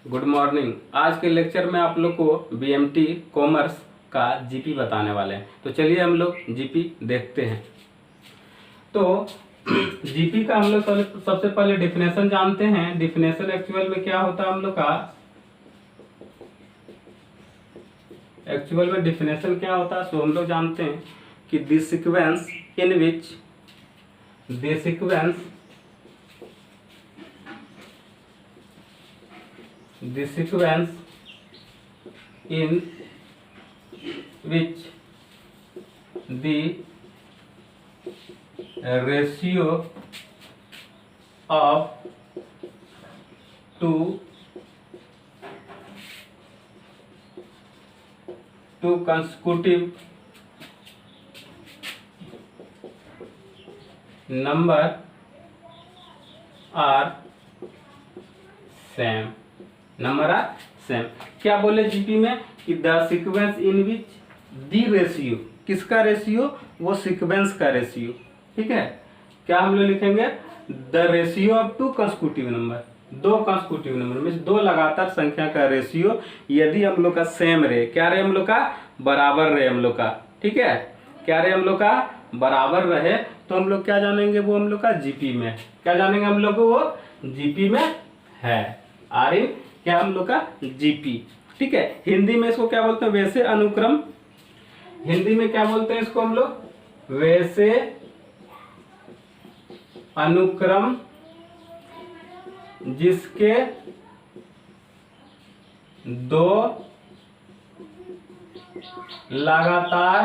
Good morning. आज के lecture में आप लोग को बीएमटी कॉमर्स का जीपी बताने वाले हैं। तो चलिए हम लोग जीपी देखते हैं। तो जीपी का हम लोग सबसे पहले डिफिनेशन जानते हैं। डिफिनेशन एक्चुअल में क्या होता है हम लोग का, एक्चुअल में डिफिनेशन क्या होता है सो हम लोग जानते हैं कि the sequence in which the sequence in which the ratio of two consecutive number are same। Number are same. क्या बोले जीपी में कि the sequence in which the ratio, किसका रेशियो, वो सीक्वेंस का रेशियो। ठीक है, क्या हम लोग लिखेंगे, the ratio of two consecutive number, दो कंसेक्यूटिव नंबर में दो लगातार संख्या का रेशियो यदि हम लोग का सेम रहे, क्या रहे हम लोग का, बराबर रहे हम लोग का। ठीक है, क्या रहे हम लोग का, बराबर रहे, तो हम लोग क्या जानेंगे, वो हम लोग का जीपी में क्या जानेंगे हम लोग को, वो जीपी में है। आर इन क्या हम लोग का जीपी। ठीक है, हिंदी में इसको क्या बोलते हैं, वैसे अनुक्रम। हिंदी में क्या बोलते हैं इसको हम लोग, वैसे अनुक्रम जिसके दो लगातार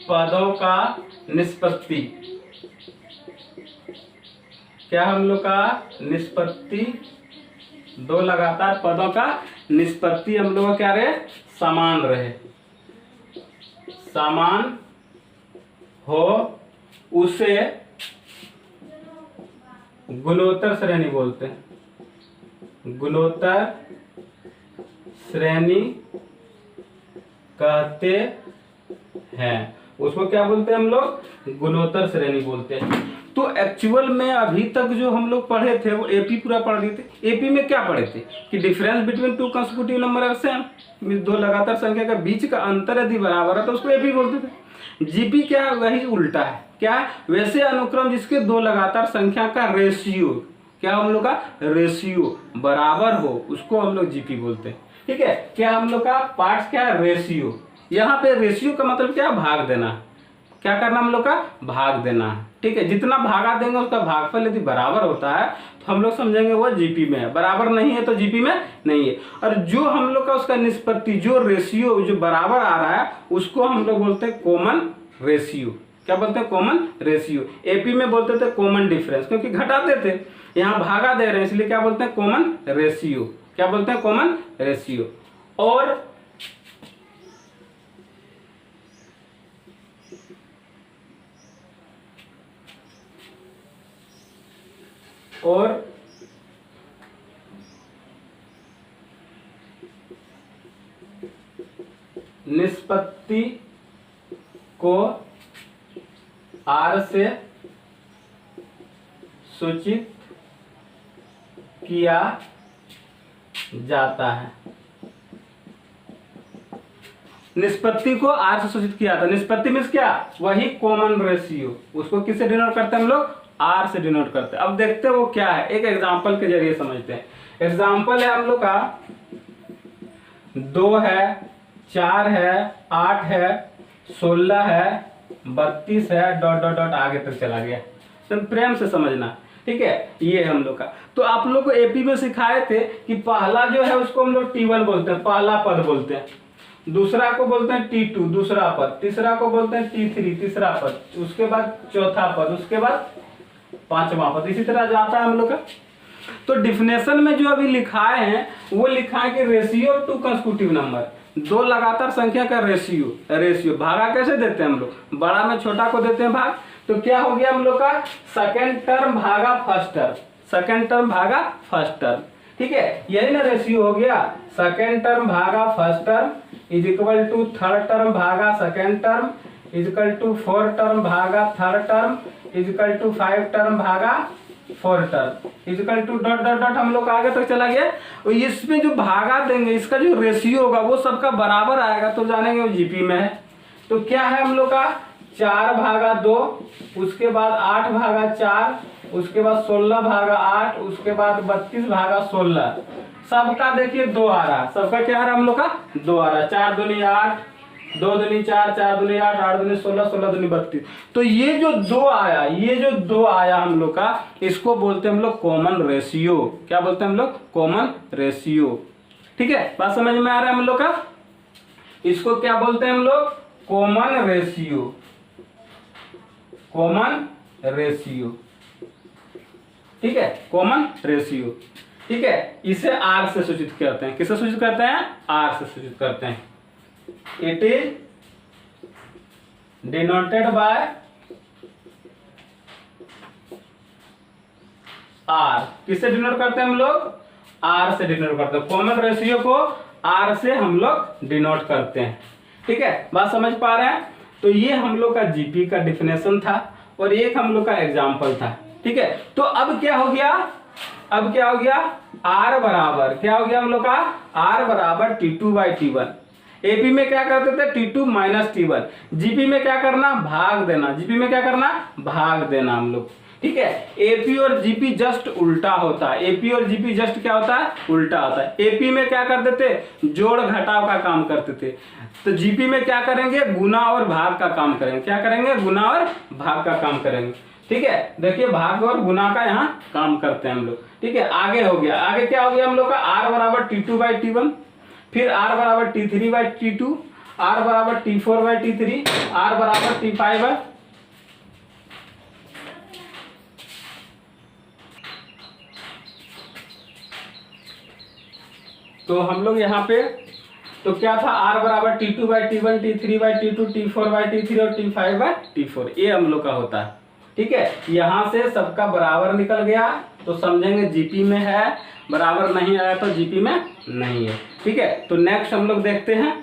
पदों का निष्पत्ति, क्या हम लोग का निष्पत्ति, दो लगातार पदों का निष्पत्ति हम लोग क्या रहे, समान रहे, समान हो, उसे गुणोत्तर श्रेणी बोलते हैं। गुणोत्तर श्रेणी कहते हैं, उसको क्या बोलते हैं हम लोग, गुणोत्तर श्रेणी बोलते हैं। तो एक्चुअल में अभी तक जो हम लोग पढ़े थे वो एपी पूरा पढ़ लिए थे। एपी में क्या पढ़े थे कि difference between two consecutive number are same, दो लगातार संख्या का बीच का अंतर यदि बराबर है तो उसको एपी बोलते थे। जीपी क्या है, वही उल्टा है। क्या है, वैसे अनुक्रम जिसके दो लगातार संख्या का रेशियो, क्या हम लोग का रेशियो बराबर हो, उसको हम लोग जीपी बोलते हैं। ठीक है, क्या हम लोग का पार्ट्स क्या है, रेशियो। यहाँ पे रेशियो का मतलब क्या, भाग देना। क्या करना हम लोग का, भाग देना। ठीक है, जितना भागा देंगे उसका भागफल यदि बराबर होता है तो हम लोग समझेंगे वो जीपी में है, बराबर नहीं है तो जीपी में नहीं है। और जो हम लोग का उसका निष्पत्ति, जो रेशियो जो बराबर आ रहा है उसको हम लोग बोलते हैं कॉमन रेशियो। क्या बोलते हैं, कॉमन रेशियो। एपी में बोलते थे कॉमन डिफरेंस, क्योंकि घटाते थे, यहाँ भागा दे रहे हैं इसलिए क्या बोलते हैं, कॉमन रेशियो। क्या बोलते हैं, कॉमन रेशियो। और निष्पत्ति को आर से सूचित किया जाता है। निष्पत्ति को आर से सूचित किया जाता है। निष्पत्ति मीन्स क्या, वही कॉमन रेशियो, उसको किससे डिनोट करते हैं हम लोग, आर से डिनोट करते हैं। अब देखते हैं वो क्या है, एक एग्जांपल के जरिए समझते हैं। एग्जांपल है हम लोग का 2 है, 4 है, 8 है, 16 है, 32 है, डॉट डॉट डॉट आगे तक चला गया। तो प्रेम से समझना। ठीक है, ये है हम लोग का। तो आप लोग को एपी में सिखाए थे कि पहला जो है उसको हम लोग T1 बोलते हैं, पहला पद बोलते हैं। दूसरा को बोलते हैं T2, दूसरा पद। तीसरा को बोलते हैं T3, तीसरा पद। उसके बाद चौथा पद, उसके बाद पांचवा पद। इसी तरह जाता है हम लोग का। तो डिफिनेशन में जो अभी लिखाए हैं वो लिखा है कि रेशियो टू कंसेक्यूटिव नंबर, दो लगातार संख्या का रेशियो भागा कैसे देते हैं हम लोग, बड़ा में छोटा को देते हैं भाग। तो क्या हो गया हम लोग का, सेकेंड टर्म भागा फर्स्ट टर्म, सेकेंड टर्म भागा फर्स्ट टर्म। ठीक है, यही ना रेशियो हो गया, सेकेंड टर्म भागा first term is equal to third term भागा second term equal to 4 term भागा 3rd term equal to 5 term भागा 4 term equal to dot dot dot हम लोग आगे तक चला गया। और इसमें जो भागा देंगे इसका जो रेशियो होगा वो सबका बराबर आएगा तो जानेंगे वो जीपी में है। तो क्या है हम लोग का 4 भागा 2, उसके बाद 8 भागा 4, उसके बाद 16 भागा 8, उसके बाद 32 भागा 16। सबका देखिए 2 आ रहा, सबका क्या आ रहा हम लोग का 2 आ रहा। 4 दूनी 8, 2 दूनी 4, 4 दूनी 8, 8 दूनी 16, 16 दूनी 32। तो ये जो 2 आया, ये जो 2 आया हम लोग का, इसको बोलते हैं हम लोग कॉमन रेशियो। क्या बोलते हैं हम लोग? Common ratio. ठीक है, बात समझ में आ रहा है हम लोग का? इसको क्या बोलते हैं हम लोग? Common ratio. कॉमन रेशियो, ठीक है, कॉमन रेशियो। ठीक है, इसे आर से सूचित करते हैं। किससे सूचित करते हैं? आर से सूचित करते हैं। It is denoted by R. किससे डिनोट करते हैं हम लोग? आर से डिनोट करते हैं। कॉमन रेशियो को आर से हम लोग डिनोट करते हैं। ठीक है, बात समझ पा रहे हैं? तो ये हम लोग का जीपी का डिफिनेशन था और एक हम लोग का एग्जाम्पल था। ठीक है, तो अब क्या हो गया? अब क्या हो गया? आर बराबर क्या हो गया हम लोग का? आर बराबर T2 बाई T1। एपी में क्या करते थे? T2 minus T1। जीपी में क्या करना? भाग देना। जीपी में क्या करना? भाग देना हम लोग। ठीक है, एपी और जीपी जस्ट उल्टा होता है। एपी और जीपी जस्ट क्या होता है? उल्टा होता है। एपी में क्या करते थे? जोड़ घटाव का काम करते थे। तो जीपी में क्या करेंगे? गुना और भाग का काम करेंगे। क्या करेंगे? गुना और भाग का काम करेंगे। ठीक है, देखिए भाग और गुना का यहाँ काम करते हैं हम लोग। ठीक है, आगे हो गया। आगे क्या हो गया हम लोग का? आर बराबर T2 बाई T1, फिर आर बराबर T3 बाई T2, आर बराबर T4 बाई T3, आर बराबर T5 बाई। तो हम लोग यहाँ पे तो क्या था? आर बराबर T2 by T1, T3 by T2, T4 by T3 और T5 बाई T4, ये हम लोग का होता है। ठीक है, यहाँ से सबका बराबर निकल गया तो समझेंगे जीपी में है, बराबर नहीं आया तो जीपी में नहीं है। ठीक है, तो नेक्स्ट हम लोग देखते हैं।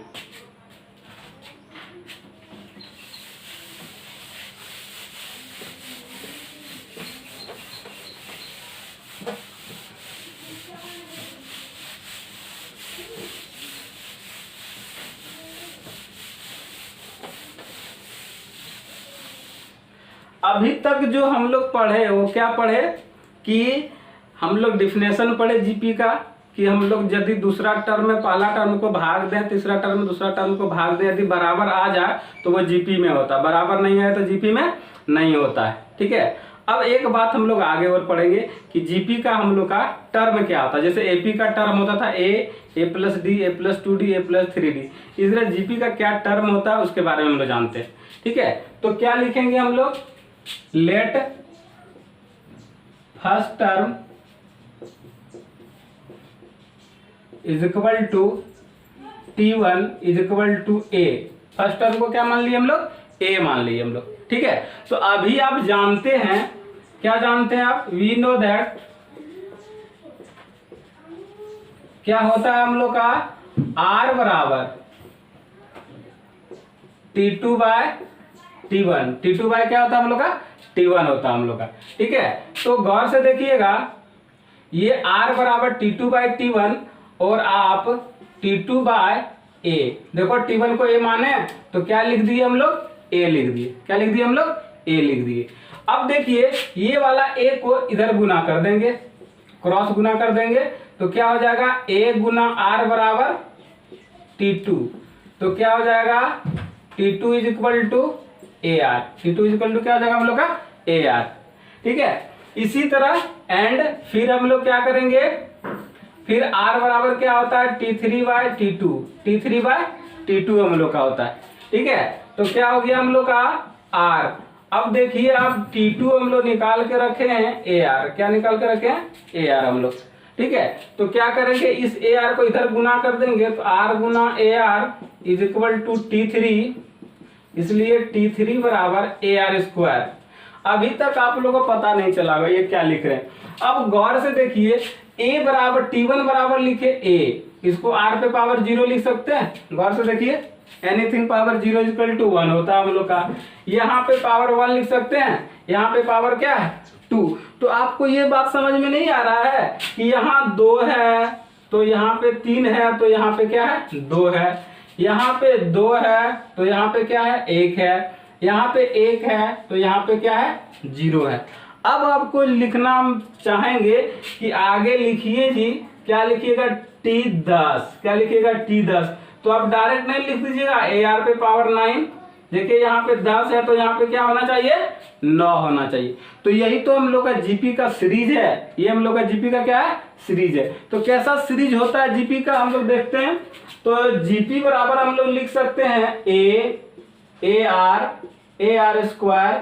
अभी तक जो हम लोग पढ़े वो क्या पढ़े कि हम लोग डिफिनेशन पढ़े जीपी का, कि हम लोग यदि दूसरा टर्म में पहला टर्म को भाग दें, तीसरा टर्म में दूसरा टर्म को भाग दें, यदि बराबर आ जाए तो वो जीपी में होता है, बराबर नहीं आए तो जीपी में नहीं होता है। ठीक है, अब एक बात हम लोग आगे और पढ़ेंगे कि जीपी का हम लोग का टर्म क्या होता है। जैसे एपी का टर्म होता था ए प्लस डी, ए प्लस 2D, ए प्लस 3D। इस तरह जीपी का क्या टर्म होता है उसके बारे में हम लोग जानते हैं। ठीक है, तो क्या लिखेंगे हम लोग? Let first term is equal to T1 is equal to A. First term को क्या मान लिए हम लोग? ए मान लिए हम लोग। ठीक है, तो अभी आप जानते हैं, क्या जानते हैं आप? वी नो दैट क्या होता है हम लोग का? आर बराबर T2 bye T1। T2 bye क्या होता है हम लोग का? T1 होता है हम लोग का। ठीक है, तो गौर से देखिएगा, ये R बराबर T2 बाई T1 और आप T2 बाय A। देखो T1 को A माने तो क्या लिख दिए हम लोग? A लिख दिए। क्या लिख दिए हम लोग? A लिख दिए। अब देखिए ये वाला A को इधर गुना कर देंगे, क्रॉस गुना कर देंगे तो क्या हो जाएगा? A गुना R बराबर T2। तो क्या हो जाएगा? T2 is equal to AR। T2 is equal to क्या हो जाएगा हम लोग का? AR। ठीक है, इसी तरह एंड फिर हम लोग क्या करेंगे? फिर R बराबर क्या होता है? T3 bye T2। T3 bye T2 हम लोग का होता है। ठीक है, तो क्या हो गया हम लोग का? R। अब देखिए आप T2 हम लोग निकाल के रखे हैं AR। क्या निकाल के रखे हैं? AR हम लोग। ठीक है, तो क्या करेंगे? इस AR को इधर गुना कर देंगे तो R गुना AR is equal to T3, इसलिए T3 बराबर AR स्क्वायर। अभी तक आप लोगों को पता नहीं चला ये क्या लिख रहे हैं। अब गौर से देखिए, A बराबर T1 बराबर लिखे A, इसको R पे पावर 0 लिख सकते हैं। गौर से देखिए एनीथिंग पावर 0 इक्वल टू 1 होता है हम लोग का। यहाँ पे पावर 1 लिख सकते हैं, यहाँ पे पावर क्या है 2। तो आपको ये बात समझ में नहीं आ रहा है कि यहाँ 2 है तो यहाँ पे 3 है, तो यहाँ पे क्या है 2 है, यहाँ पे 2 है तो यहाँ पे क्या है 1 है, यहाँ पे 1 है तो यहाँ पे क्या है 0 है। अब आपको लिखना हम चाहेंगे कि आगे लिखिए जी, क्या लिखिएगा T10, क्या लिखिएगा T10। तो आप डायरेक्ट नहीं लिख दीजिएगा AR पे पावर 9। देखिए यहाँ पे 10 है तो यहाँ पे क्या होना चाहिए 9 होना चाहिए। तो यही तो हम लोग का जीपी का सीरीज है, ये हम लोग का जीपी का क्या है सीरीज है। तो कैसा सीरीज होता है जीपी का हम लोग देखते हैं। तो जीपी बराबर हम लोग लिख सकते हैं AR square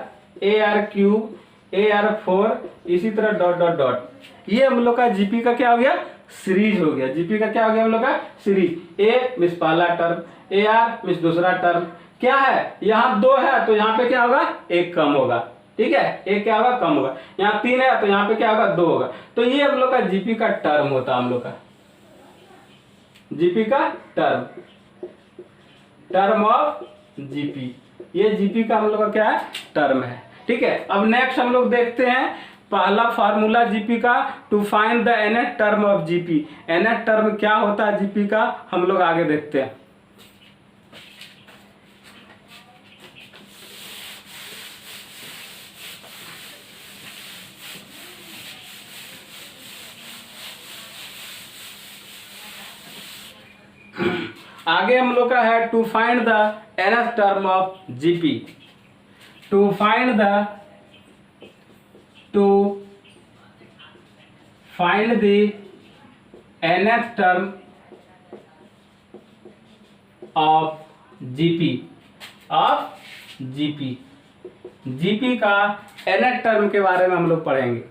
AR cube AR4 इसी तरह डॉट डॉट डॉट। ये हम लोग का जीपी का क्या हो गया सीरीज हो गया। जीपी का क्या हो गया हम लोग का सीरीज। A मिस पहला टर्म, AR मिस दूसरा टर्म, क्या है यहाँ 2 है तो यहाँ पे क्या होगा 1 कम होगा, ठीक है 1 क्या होगा कम होगा। यहाँ 3 है तो यहाँ पे क्या होगा 2 होगा। तो ये हम लोग का जीपी का टर्म होता है, हम लोग का जीपी का टर्म ऑफ जीपी। ये जीपी का हम लोग का क्या है टर्म है, ठीक है। अब नेक्स्ट हम लोग देखते हैं पहला फार्मूला जीपी का, to find the nth term of GP. nth term क्या होता है जीपी का हम लोग आगे देखते हैं। आगे हम लोग का है to find the nth term of GP. To find the nth term of GP. GP का nth टर्म के बारे में हम लोग पढ़ेंगे।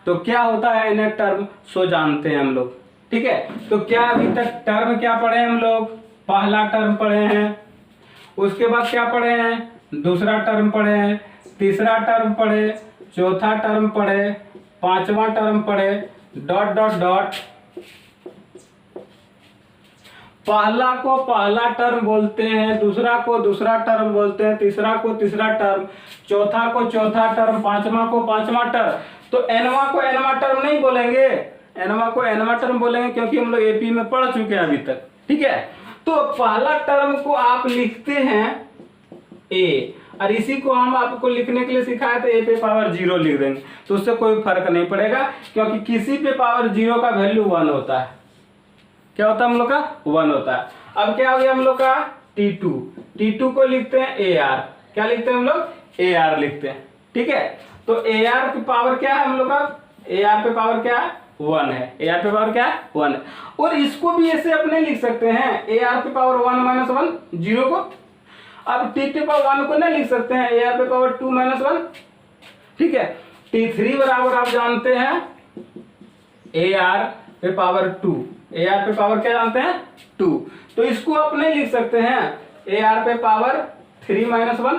तो क्या होता है nth टर्म सो जानते हैं हम लोग, ठीक है। तो क्या अभी तक टर्म क्या पढ़े हम लोग, पहला टर्म पढ़े हैं, उसके बाद क्या पढ़े हैं दूसरा टर्म पढ़े हैं, तीसरा टर्म पढ़े, चौथा टर्म पढ़े, पांचवा टर्म पढ़े, डॉट डॉट डॉट। पहला को पहला टर्म बोलते हैं, दूसरा को दूसरा टर्म बोलते हैं, तीसरा को तीसरा टर्म, चौथा को चौथा टर्म, पांचवा को पांचवा टर्म। तो एनवा को एनवा टर्म नहीं बोलेंगे, एनवा को एनवा टर्म बोलेंगे क्योंकि हम लोग एपी में पढ़ चुके हैं अभी तक, ठीक है। तो पहला टर्म को आप लिखते हैं ए, और इसी को हम आपको लिखने के लिए सिखाया तो ए पे पावर 0 लिख देंगे, तो उससे कोई फर्क नहीं पड़ेगा क्योंकि किसी पे पावर 0 का वैल्यू 1 होता है। क्या होता है हम लोग का 1 होता है। अब क्या हो गया हम लोग का T2 को लिखते हैं AR, क्या लिखते हैं हम लोग AR लिखते हैं, ठीक है। तो AR की पावर क्या है हम लोग का, AR पे पावर क्या है 1 है, AR पे पावर क्या है 1 है। और इसको भी ऐसे अपने लिख सकते हैं AR पे पावर 1 माइनस 1 0 को। अब T पे पावर 1 को नहीं लिख सकते हैं AR पे पावर 2 माइनस 1, ठीक है। T3 बराबर आप जानते हैं AR पे पावर 2, AR पे पावर क्या जानते हैं 2। तो इसको अपने लिख सकते हैं AR पे पावर 3 माइनस 1,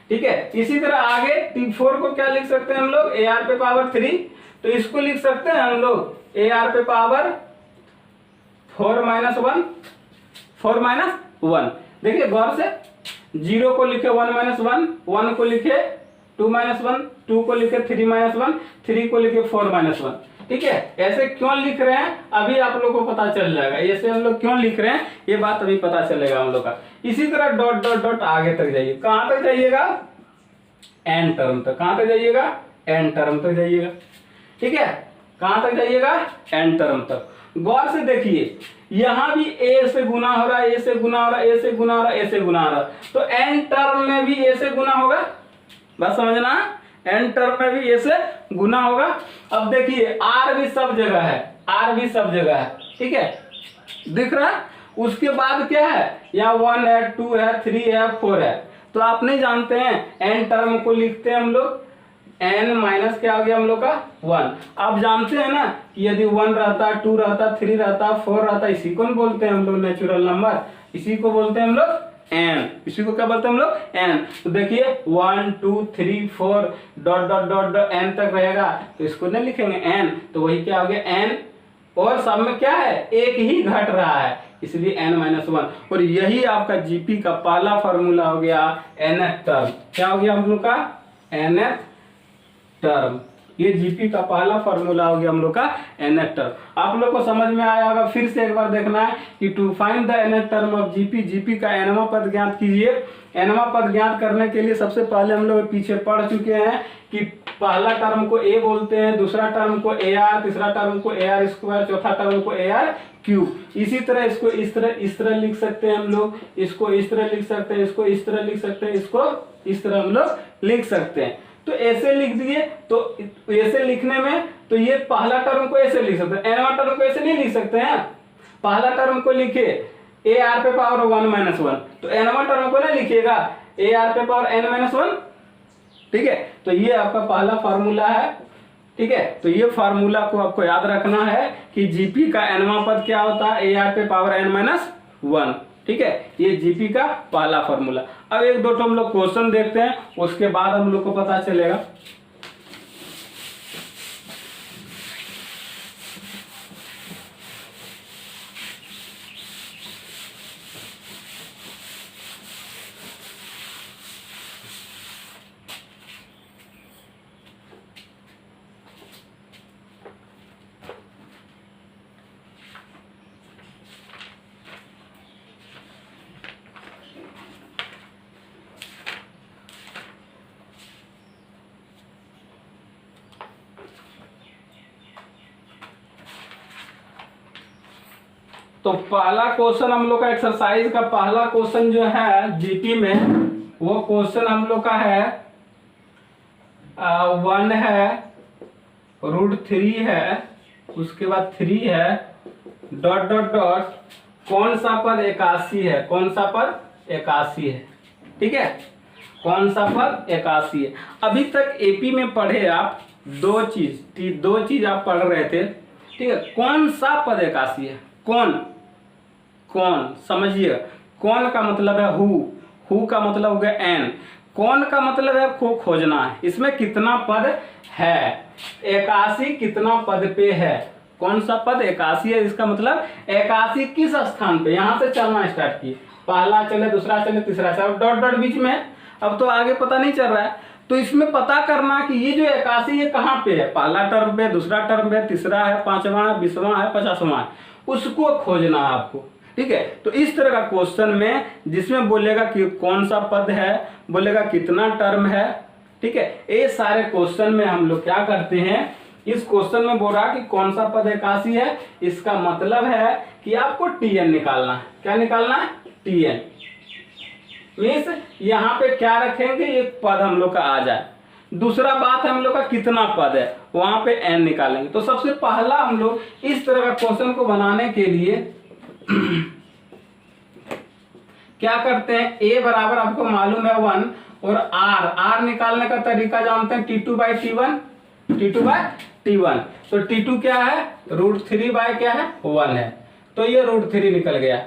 ठीक है। इसी तरह आगे T4 को क्या लिख सकते हैं हम लोग AR पे पावर 3, तो इसको लिख सकते हैं हम लोग AR पे पावर 4 माइनस 1, 4 माइनस 1। देखिए गौर से, 0 को लिखे 1 माइनस 1, 1 को लिखे 2 माइनस 1, 2 को लिखे 3 माइनस 1, 3 को लिखे 4 माइनस 1, ठीक है। ऐसे क्यों लिख रहे हैं अभी आप लोगों को पता चल जाएगा, ऐसे हम लोग क्यों लिख रहे हैं ये बात अभी पता चलेगा हम लोग का। इसी तरह डॉट डॉट डॉट आगे तक जाइए, कहां तक जाइएगा एन टर्म तक, कहां तक जाइएगा एन टर्म तक जाइएगा, ठीक है। कहां तक जाइएगा एन टर्म तक। गौर से देखिए यहां भी ए से गुना हो रहा है, ए से गुना हो रहा है, ए से गुना हो रहा है, ए से गुना हो रहा है, तो एन टर्म में भी ए से गुना होगा, बात समझना, एन टर्म में भी ए से गुना होगा। अब देखिए आर भी सब जगह है, आर भी सब जगह है, ठीक है, दिख रहा है। उसके बाद क्या है यहाँ 1 है, 2 है, 3 है, 4 है। तो आप नहीं जानते हैं एन टर्म को लिखते हैं हम लोग n माइनस क्या हो गया हम लोग का 1। आप जानते हैं ना कि यदि 1 रहता, 2 रहता, 3 रहता, 4 रहता, इसी को बोलते हैं हम लोग नेचुरल नंबर, इसी को बोलते हैं हम लोग n, इसी को क्या बोलते हैं हम लोग n। तो देखिए 1 2 3 4 डॉट डॉट डॉट n तक रहेगा, तो इसको नहीं लिखेंगे n, तो वही क्या हो गया n और सब में क्या है, एक ही घट रहा है, इसलिए n-1। और यही आपका जीपी का पहला फॉर्मूला हो गया nth टर्म। क्या हो गया हम लोग का, nth टर्म। ये जीपी का पहला फॉर्मूला हो गया हम लोग का nth टर्म। आप लोग को समझ में आया होगा, फिर से एक बार देखना है कि to find the nth term of GP, GP का nवां पद ज्ञात कीजिए। nवां पद ज्ञात करने के लिए सबसे पहले हम लोग पीछे पढ़ चुके हैं कि पहला टर्म को a बोलते हैं, दूसरा टर्म को ar, तीसरा टर्म को ar स्क्वायर, चौथा टर्म को ar क्यूब। इसी तरह इसको इस तरह लिख सकते हैं हम लोग, इसको इस तरह लिख सकते हैं, इसको इस तरह लिख सकते हैं, इसको इस तरह हम लोग लिख सकते हैं। तो ऐसे लिख दिए, तो ऐसे लिखने में तो ये पहला टर्म को ऐसे लिख सकते हैं, nवां टर्म को ऐसे नहीं लिख सकते हैं। पहला टर्म को लिखे ar पे पावर 1-1, तो nवां टर्म को ना लिखिएगा ar पे पावर n-1, ठीक है। तो ये आपका पहला फार्मूला है, ठीक है। तो ये फार्मूला को आपको याद रखना है कि जीपी का nवां पद क्या होता है, ar पे पावर n-1, ठीक है। ये जीपी का पहला फार्मूला। अब एक दो हम लोग क्वेश्चन देखते हैं, उसके बाद हम लोग को पता चलेगा। तो पहला क्वेश्चन हम लोग का एक्सरसाइज का पहला क्वेश्चन जो है जीपी में, वो क्वेश्चन हम लोग का है 1 है, √3 है, उसके बाद 3 है, डॉट डॉट डॉट, कौन सा पद 81 है, कौन सा पद 81 है, ठीक है। कौन सा पद 81 है। अभी तक एपी में पढ़े आप दो चीज आप पढ़ रहे थे, ठीक है। कौन सा पद 81 है, कौन समझिए, कौन का मतलब है हु का मतलब हो गया एन, कौन का मतलब है को खोजना है, इसमें कितना पद है, 81 कितना पद पे है, कौन सा पद 81 है, इसका मतलब 81 किस स्थान पे, यहां से चलना स्टार्ट किए, पहला चले, दूसरा चले, तीसरा चले, डॉट डॉट बीच में, अब तो आगे पता नहीं चल रहा है। तो इसमें पता करना कि ये जो 81 ये कहाँ पे है, पहला टर्म पे, दूसरा टर्म पे, तीसरा है, 5वां है, 20वां है, 50वां है, उसको खोजना है आपको, ठीक है। तो इस तरह का क्वेश्चन में जिसमें बोलेगा कि कौन सा पद है, बोलेगा कितना टर्म है, ठीक है। ये सारे क्वेश्चन में हम लोग क्या करते हैं, इस क्वेश्चन में बोल रहा कि कौन सा पद 81 है, इसका मतलब है कि आपको टीएन निकालना है। क्या निकालना है, टीएन। मीन्स यहाँ पे क्या रखेंगे, एक पद हम लोग का आ जाए। दूसरा बात है हम लोग का कितना पद है, वहां पे एन निकालेंगे। तो सबसे पहला हम लोग इस तरह का क्वेश्चन को बनाने के लिए क्या करते हैं, a बराबर आपको मालूम है 1, और r निकालने का तरीका जानते हैं, T2/T1, T2/T1। तो T2 क्या है, √3 बाय क्या है 1 है, तो ये √3 निकल गया,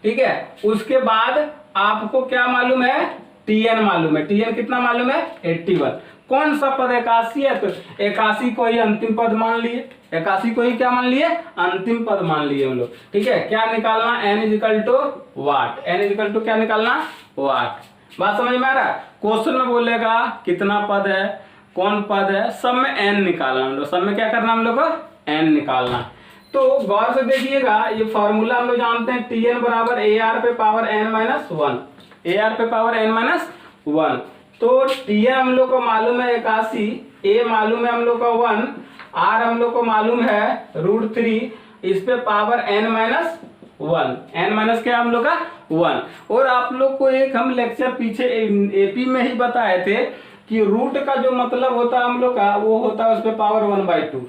ठीक है। उसके बाद आपको क्या मालूम है, Tn मालूम है, Tn कितना मालूम है 81। कौन सा पद 81 है, तो 81 को ही अंतिम पद मान लिए, 81 को ही क्या मान लिए, अंतिम पद मान लिए हम लोग, ठीक है। क्या निकालना, n = वाट, n = क्या निकालना, वाट। बात समझ में आ रहा है। क्वेश्चन में बोलेगा कितना पद है, कौन पद है, सब में n निकालना, हम लोग सब में क्या करना, हम लोग को n निकालना। तो गौर से देखिएगा, ये फॉर्मूला हम लोग जानते हैं, Tn बराबर ar पे पावर n-1, ar पे पावर n-1। तो Tn हम लोग को मालूम है 81, a मालूम है हम लोग का 1, r हम लोग को मालूम है √3, इस पे पावर n-1, n- क्या हम लोग का 1। और आप लोग को एक हम लेक्चर पीछे एपी में ही बताए थे कि रूट का जो मतलब होता है हम लोग का, वो होता है उस पे पावर 1/2,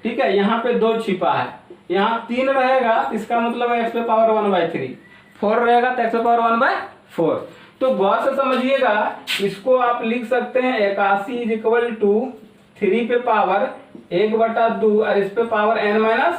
ठीक है। यहाँ पे 2 छिपा है, यहाँ 3 रहेगा, इसका मतलब है x पे पावर 1/3, 4 रहेगा तो x पे पावर 1/4। तो गौर से समझिएगा, इसको आप लिख सकते हैं 81 = 3 पे पावर 1/2, और इस पे पावर n-1,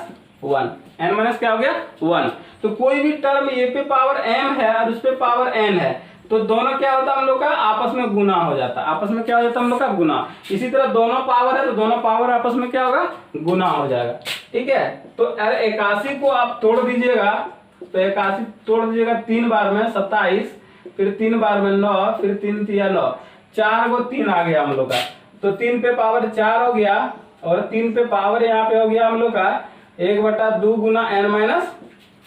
n- क्या हो गया 1। तो कोई भी टर्म a पे पावर m है और उस पे पावर n है, तो दोनों क्या होता है हम लोग का आपस में गुना हो जाता है, आपस में क्या हो जाता है हम लोग का गुना। इसी तरह दोनों पावर है तो दोनों पावर आपस में क्या होगा गुना हो जाएगा। ठीक है, तो 81 को आप तोड़ दीजिएगा, तो 81 तोड़ दीजिएगा 3 बार में 27, फिर 3 बार में 9, फिर 3 तिया 9, 4 को 3 आ गया हम लोग का, तो 3 पे पावर 4 हो गया, और 3 पे पावर यहाँ पे हो गया हम लोग का 1/2 गुना n माइनस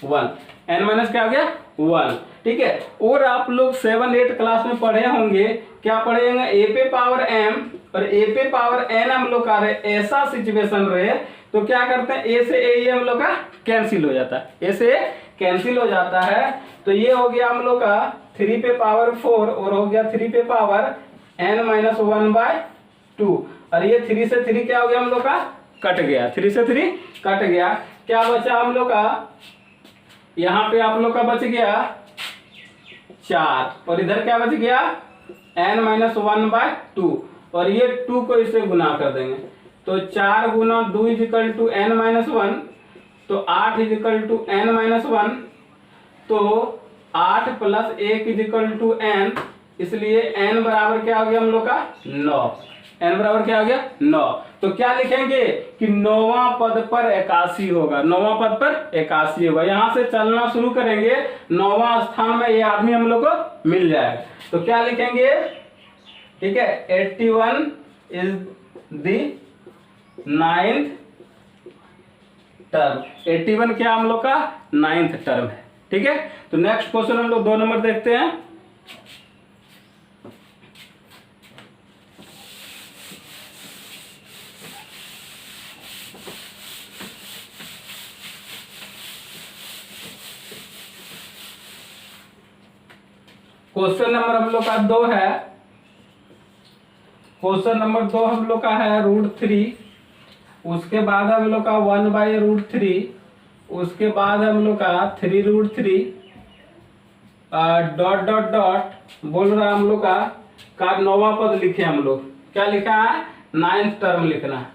1, n माइनस क्या हो गया 1। ठीक है, और आप लोग 7-8 क्लास में पढ़े होंगे, क्या पढ़े होंगे, a पे पावर m और a पे पावर n हम लोग का रहे, ऐसा सिचुएशन रहे तो क्या करते हैं a से a ये हम लोग का कैंसिल हो जाता है, a से a कैंसिल हो जाता है। तो ये हो गया हम लोग का 3 पे पावर 4 और हो गया 3 पे पावर n माइनस 1/2, और ये 3 से 3 क्या हो गया हम लोग का कट गया, 3 से 3 कट गया, क्या बचा हम लोग का, यहाँ पे आप लोग का बच गया 4, और इधर क्या बच गया n माइनस 1/2, और ये 2 को इससे गुना कर देंगे, तो 4 गुना 2 इजिकल टू n माइनस 1, तो 8 इजिकल टू n माइनस 1, तो 8 प्लस 1 इजिकल टू n, इसलिए n बराबर क्या हो गया हम लोग का 9, n बराबर क्या हो गया 9। तो क्या लिखेंगे कि 9वां पद पर 81 होगा, 9वां पद पर 81 होगा। यहां से चलना शुरू करेंगे, 9वां स्थान में ये आदमी हम लोग को मिल जाएगा, तो क्या लिखेंगे, ठीक है 81 इज द 9th टर्म, 81 क्या हम लोग का 9th टर्म है। ठीक है, तो नेक्स्ट क्वेश्चन हम लोग 2 नंबर देखते हैं। क्वेश्चन नंबर हम लोग का 2 है, क्वेश्चन नंबर 2 हम लोग का है √3, उसके बाद हम लोग का 1/√3, उसके बाद हम लोग का 3√3 डॉट डॉट डॉट बोल रहा है हम लोग का 9वां पद लिखे हम लोग, क्या लिखा है 9th टर्म लिखना है,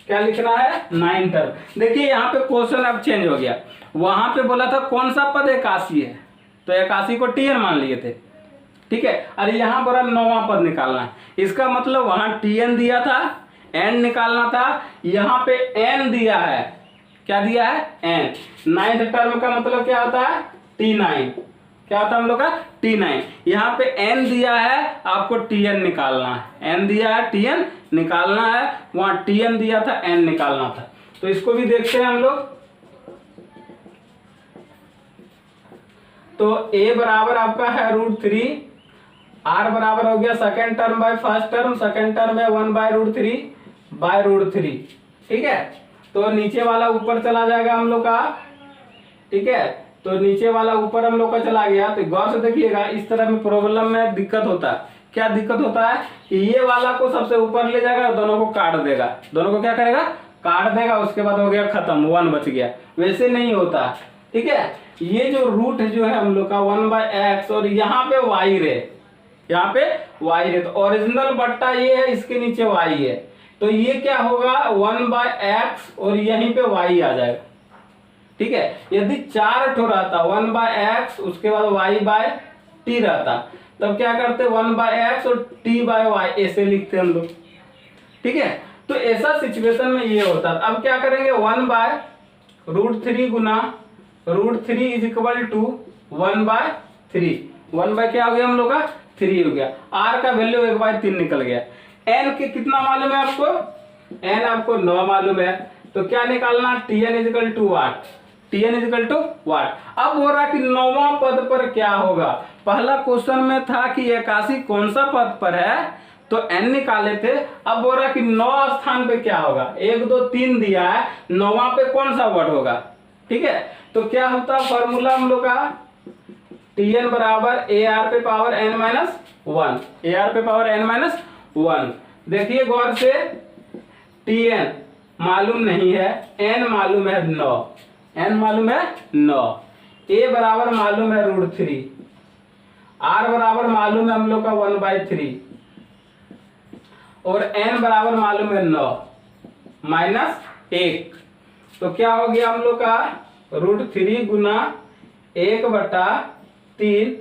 क्या लिखना है 9th टर्म। देखिए यहाँ पे क्वेश्चन अब चेंज हो गया, वहां पे बोला था कौन सा पद 81 है, तो 81 को tn मान लिए थे। ठीक है, अरे यहाँ पर 9वां पद निकालना है, इसका मतलब वहां tn दिया था, n निकालना था, यहाँ पे n दिया है, क्या दिया है n। 9th टर्म का मतलब क्या होता है t9, क्या होता है हम लोग का t9, यहाँ पे n दिया है, आपको tn निकालना है, n दिया है tn निकालना है, वहां tn दिया था n निकालना था। तो इसको भी देखते हैं हम लोग, तो a बराबर आपका है √3, r बराबर हो गया second term by first term, second term है 1/√3/√3। ठीक है, तो नीचे वाला ऊपर चला जाएगा हम लोग का, ठीक है, तो नीचे वाला ऊपर हम लोग का चला गया। तो गौर से देखिएगा, इस तरह में प्रॉब्लम में दिक्कत होता है, क्या दिक्कत होता है कि ये वाला को सबसे ऊपर ले जाएगा, दोनों को काट देगा, दोनों को क्या करेगा काट देगा, उसके बाद हो गया खत्म, 1 बच गया। वैसे नहीं होता, ठीक है, ये जो रूट जो है हम लोग का 1/x और यहाँ पे y रे, यहाँ पे y रे, तो ओरिजिनल बट्टा ये है, इसके नीचे y है, तो ये क्या होगा 1/x और यहीं पे y आ जाएगा। ठीक है, यदि 4 ठो रहता 1/x उसके बाद y/t रहता, तब क्या करते 1/x और t/y ऐसे लिखते हम लोग। ठीक है, तो ऐसा सिचुएशन में ये होता। अब क्या करेंगे 1/√3 गुना √3 इज इक्वल टू 1/3, 1 क्या हो गया हम लोग का 3 हो गया, r का वैल्यू 1/3 निकल गया। n के कितना मालूम है आपको, n आपको 9 मालूम है, तो क्या निकालना tn is equal to what, tn is equal to what. अब हो रहा कि 9वां पद पर क्या होगा, पहला क्वेश्चन में था कि 81 कौन सा पद पर है, तो n निकाले थे। अब हो रहा कि 9 स्थान पे क्या होगा, 1 2 3 दिया है, 9वां पे कौन सा वर्ड होगा। ठीक है, तो क्या होता फॉर्मूला हम लोग का tn बराबर ar पे पावर n-1, ar पे पावर n-1। देखिए गौर से, tn मालूम नहीं है, n मालूम है 9, n मालूम है 9, a बराबर मालूम है √3, r बराबर मालूम है हम लोग का 1/3 और n बराबर मालूम है 9 -1, तो क्या हो गया हम लोग का √3 गुना 1/3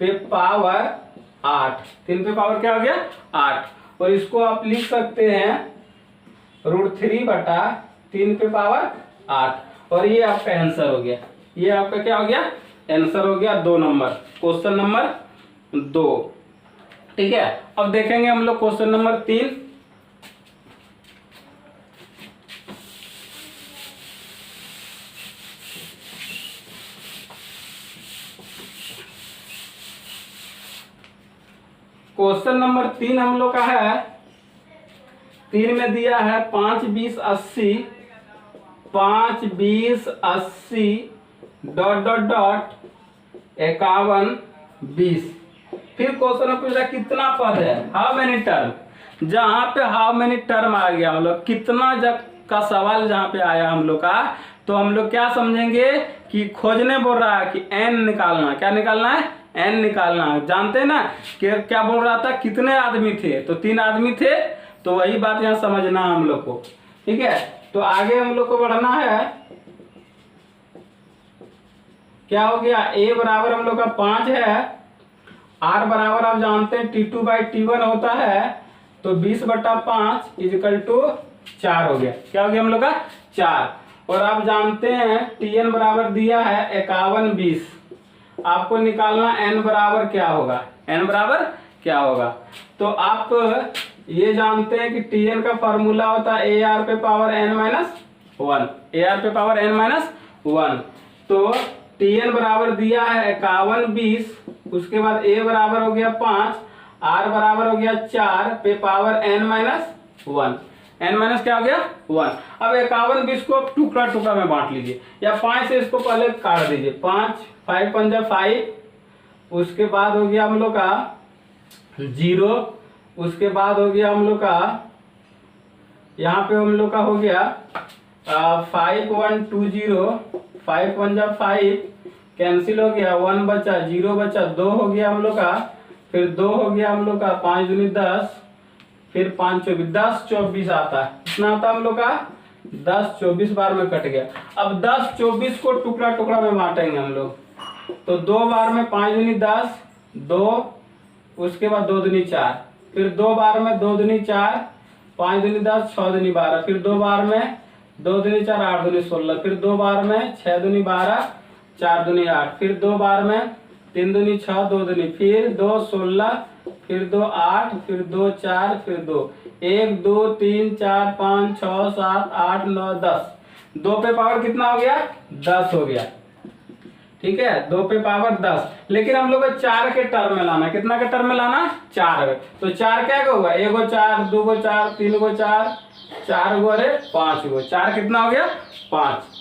पे पावर 8, 3 पे पावर क्या हो गया 8, और इसको आप लिख सकते हैं √3/3 पे पावर 8, और ये आपका आंसर हो गया। ये आपका क्या हो गया आंसर हो गया 2 नंबर, क्वेश्चन नंबर 2। ठीक है, अब देखेंगे हम लोग क्वेश्चन नंबर 3। क्वेश्चन नंबर 3 हम लोग का है, 3 में दिया है 5 20 80, 5 20 80 ... 51 20। फिर क्वेश्चन में पूछ रहा है कितना पद है, हाउ मेनी टर्म। जहां पे हाउ मेनी टर्म आ गया हम लोग कितना जब का सवाल जहां पे आया हम लोग का, तो हम लोग क्या समझेंगे कि खोजने बोल रहा है कि n निकालना, क्या निकालना है n निकालना है। जानते हैं ना कि क्या बोल रहा था, कितने आदमी थे, तो 3 आदमी थे, तो वही बात यहाँ समझना है हम लोग को। ठीक है, तो आगे हम लोग को बढ़ना है। क्या हो गया, a बराबर हम लोग का 5 है, r बराबर आप जानते हैं T2/T1 होता है, तो 20/5 = 4 हो गया। क्या हो गया हम लोग का 4, और आप जानते हैं Tn बराबर दिया है 51 20। आपको निकालना n बराबर क्या होगा, n बराबर क्या होगा। तो आप ये जानते हैं कि Tn का फॉर्मूला होता है AR पे पावर n-1, AR पे पावर n-1। तो Tn बराबर दिया है 51 20, उसके बाद A बराबर हो गया 5, R बराबर हो गया 4 पे पावर n-1, n- क्या हो गया 1। अब 51 20 को टुकड़ा टुकड़ा में बांट लीजिए, या 5 से इसको पहले काट दीजिए, 5 5 पंजा 5, उसके बाद हो गया हम लोग का 0, उसके बाद हो गया हम लोग का, यहाँ पे हम लोग का हो गया 5 1 2 0, 5 पंजा 5 कैंसिल हो गया, 1 बचा, 0 बचा, 2 हो गया हम लोग का, फिर 2 हो गया हम लोग का, 5 दूनी 10, फिर 5 24, 10 24 आता है। कितना आता है हम लोग का 10 24 बार में कट गया। अब 10 24 को टुकड़ा टुकड़ा में बांटेंगे हम लोग, तो 2 बार में 5 दूनी 10, 2, उसके बाद 2 दूनी 4, फिर 2 बार में 2 दूनी 4, 5 दूनी 10, 6 दूनी 12, फिर 2 बार में 2 दूनी 4, 8 दूनी 16, फिर 2 बार में 6 दूनी 12, 4 दूनी 8, फिर 2 बार में 3 दूनी 6, 2 दूनी, फिर 2 16, फिर 2 8, फिर 2 4, फिर 2 1 2 3 4 5 6 7 8 9 10। 2 पे पावर कितना हो गया 10 हो गया। ठीक है, 2 पे पावर 10, लेकिन हम लोग को 4 के टर्म में लाना, कितना के टर्म में लाना 4। तो 4 क्या होगा, 1 गो 4, 2 गो 4, 3 गो 4, 4 गो, अरे 5 गो, 4 कितना हो गया 5।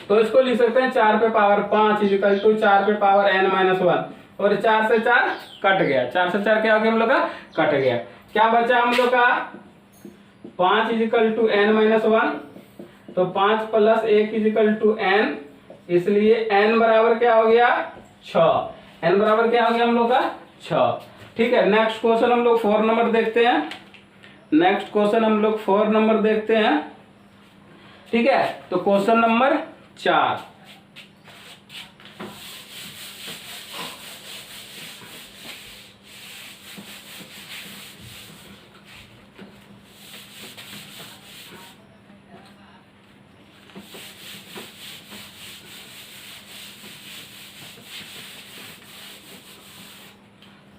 तो इसको लिख सकते हैं 4 पे पावर 5 = 4 पे पावर n-1, और 4 से 4 कट गया, 4 से 4 क्या हो गया हम लोग का कट गया। क्या बचा हम लोग का 5 = n-1, तो 5 + 1 = n, इसलिए n बराबर क्या हो गया 6, n बराबर क्या हो गया हम लोग का 6। ठीक है, नेक्स्ट क्वेश्चन हम लोग 4 नंबर देखते हैं। नेक्स्ट क्वेश्चन हम लोग 4 नंबर देखते हैं। ठीक है, तो क्वेश्चन नंबर 4,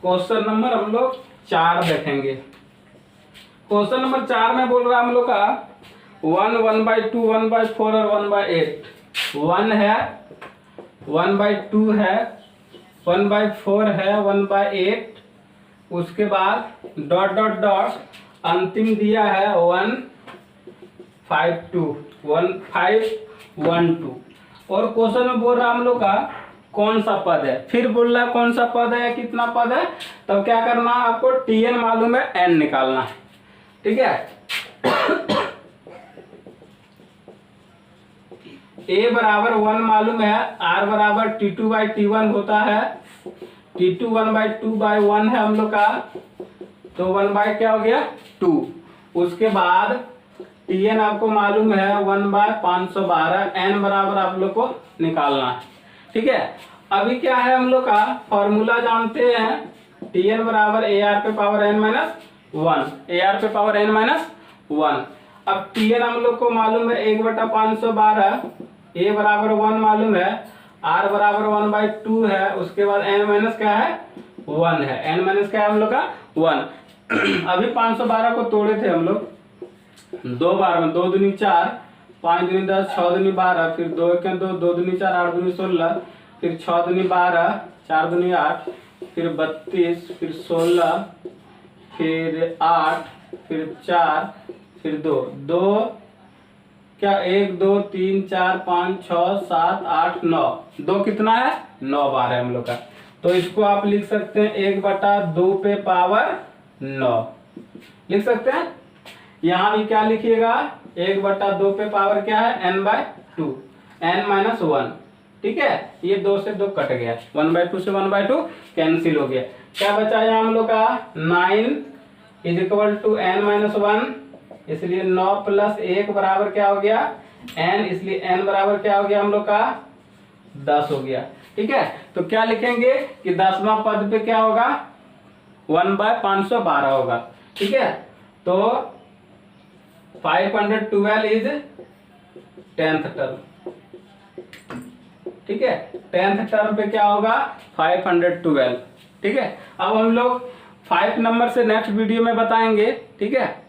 क्वेश्चन नंबर हम लोग 4 देखेंगे। क्वेश्चन नंबर 4 में बोल रहा है हम लोग का 1 1/2 1/4 और 1/8। 1 है, 1/2 है, 1/4 है, 1/8, उसके बाद डॉट डॉट डॉट अंतिम दिया है 1 5 2 1 5 1 2। और क्वेश्चन में बोल रहा हम लोग का कौन सा पद है, फिर बोल रहा है कौन सा पद है, कितना पद है। तब क्या करना है आपको, Tn मालूम है, n निकालना है। ठीक है, A बराबर 1 मालूम है, R बराबर T2/T1 होता है, T2 1/2/1 है हम लोग का, तो 1 क्या हो गया 2। उसके बाद Tn आपको मालूम है 1/512, n बराबर आप लोग को निकालना है। ठीक है, अभी क्या है हम लोग का फॉर्मूला जानते हैं, Tn बराबर AR पे पावर n माइनस 1, AR पे पावर n माइनस 1। अब Tn हम लोग को मालूम है 1/512, A बराबर 1 मालूम है, R बराबर 1/2 है, उसके बाद n माइनस क्या है 1 है, n माइनस क्या है हम लोग का 1। अभी 512 को तोड़े थे हम लोग दो बार में, 2 दूनी 4, 5 दूनी 10, 6 दूनी 12, फिर 2 1 2, 2 दूनी 4, 8 दूनी 16, फिर 6 दूनी 12, 4 दूनी 8, फिर 32, फिर 16, फिर 8, फिर 4, फिर 2 2 क्या 1 2 3 4 5 6 7 8 9, 2 कितना है 9 बार है हम लोग का। तो इसको आप लिख सकते हैं 1/2 पे पावर 9 लिख सकते हैं। यहाँ भी क्या लिखिएगा 1/2 पे पावर क्या है n/2, n माइनस 1, ठीक है। ये 2 से 2 कट गया, 1/2 से 1/2 कैंसिल हो गया। क्या बचा यहाँ हम लोग का 9 = n माइनस 1, इसलिए 9 + 1 बराबर क्या हो गया n, इसलिए n बराबर क्या हो गया हम लोग का 10 हो गया, ठीक है। तो क्या लिखेंगे कि 10वां पद पे क्या होगा 1/512 होगा, ठीक है। तो 512 इज 10th टर्म, ठीक है। 10th टर्म पे क्या होगा 512, ठीक है। अब हम लोग 5 नंबर से नेक्स्ट वीडियो में बताएंगे, ठीक है।